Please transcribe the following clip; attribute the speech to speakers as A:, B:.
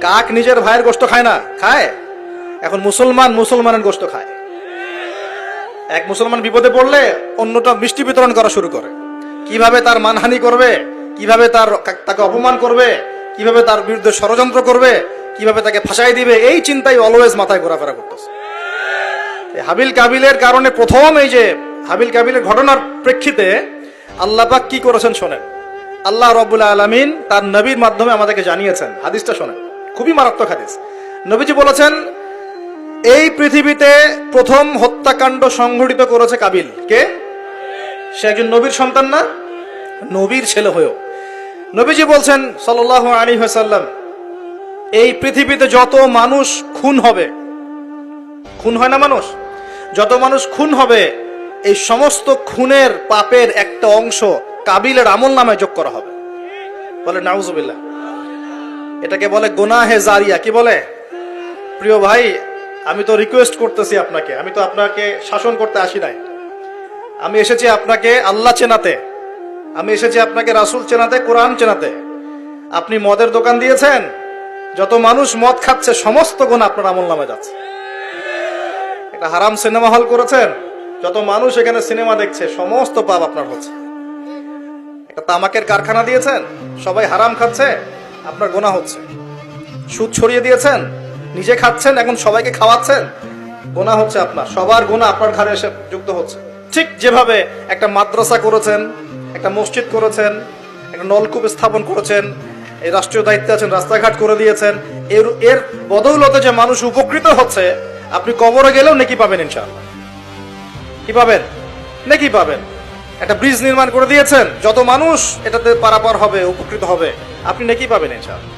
A: কাক নিজের ভাইয়ের গোশত খায় না? খায়। এখন মুসলমানের গোশত খায়। এক মুসলমান বিপদে পড়লে অন্যটা মিষ্টি বিতরণ করা শুরু করে। কিভাবে তার মানহানি করবে, কিভাবে তাকে অপমান করবে, কিভাবে তার বিরুদ্ধে ষড়যন্ত্র করবে, কিভাবে তাকে ফাঁসাই দিবে, এই চিন্তাই অলওয়েজ মাথায় ঘোরাফেরা করতেছে। হাবিল কাবিলের কারণে প্রথম এই যে হাবিল কাবিলের ঘটনার প্রেক্ষিতে আল্লাহ পাক কি করেছেন শোনেন। আল্লাহ রাব্বুল আলামিন তার নবীর মাধ্যমে আমাদেরকে জানিয়েছেন। হাদিসটা শোনেন, খুবই মারাত্মক হাদিস। নবীজি বলেছেন, এই পৃথিবীতে প্রথম হত্যাকাণ্ড সংঘটিত করেছে কাবিল। কে? সে একজন নবীর সন্তান না? নবীর ছেলে হয়েও নবীজি বলছেন সাল্লাল্লাহু আলাইহি ওয়াসাল্লাম, এই পৃথিবীতে যত মানুষ খুন হবে, খুন হয় না মানুষ, যত মানুষ খুন হবে, এই সমস্ত খুনের পাপের একটা অংশ কাবিলের আমল নামায় যোগ করা হবে। বলে নাউজুবিল্লাহ। এটাকে বলে গুনাহে জারিয়া। কি বলে? প্রিয় ভাই, আমি তো রিকোয়েস্ট করতেছি আপনাকে, আমি তো আপনাকে শাসন করতে আসি নাই। আমি এসেছি আপনাকে আল্লাহ চেনাতে, আমি এসেছি আপনাকে রাসূল চেনাতে, কোরআন চেনাতে। আপনি মদের দোকান দিয়েছেন, যত মানুষ মদ খাচ্ছে সমস্ত গুনাহ আপনার আমল নামে যাচ্ছে। একটা হারাম সিনেমা হল করেছেন, যত মানুষ এখানে সিনেমা দেখছে সমস্ত পাপ আপনার হচ্ছে। একটা তামাকের কারখানা দিয়েছেন, সবাই হারাম খাচ্ছে, আপনার গুনাহ হচ্ছে। সুদ ছড়িয়ে দিয়েছেন, নিজে খাচ্ছেন, এখন সবাইকে খাওয়াচ্ছেন, গুনাহ হচ্ছে আপনার। সবার গুনাহ আপনার ঘাড়ে এসে যুক্ত হচ্ছে। ঠিক যেভাবে একটা মাদ্রাসা করেছেন, একটা মসজিদ করেছেন, একটা নলকূপ স্থাপন করেছেন, এই রাষ্ট্রীয় দায়িত্বে আছেন, রাস্তাঘাট করে দিয়েছেন, এর বদৌলতে যে মানুষ উপকৃত হচ্ছে, আপনি কবরে গেলেও নেকি পাবেন ইনশাআল্লাহ। কি পাবেন? নেকি পাবেন। একটা ব্রিজ নির্মাণ করে দিয়েছেন, যত মানুষ এটাতে পারাপার হবে, উপকৃত হবে, আপনি নেকি পাবেন ইনশাআল্লাহ।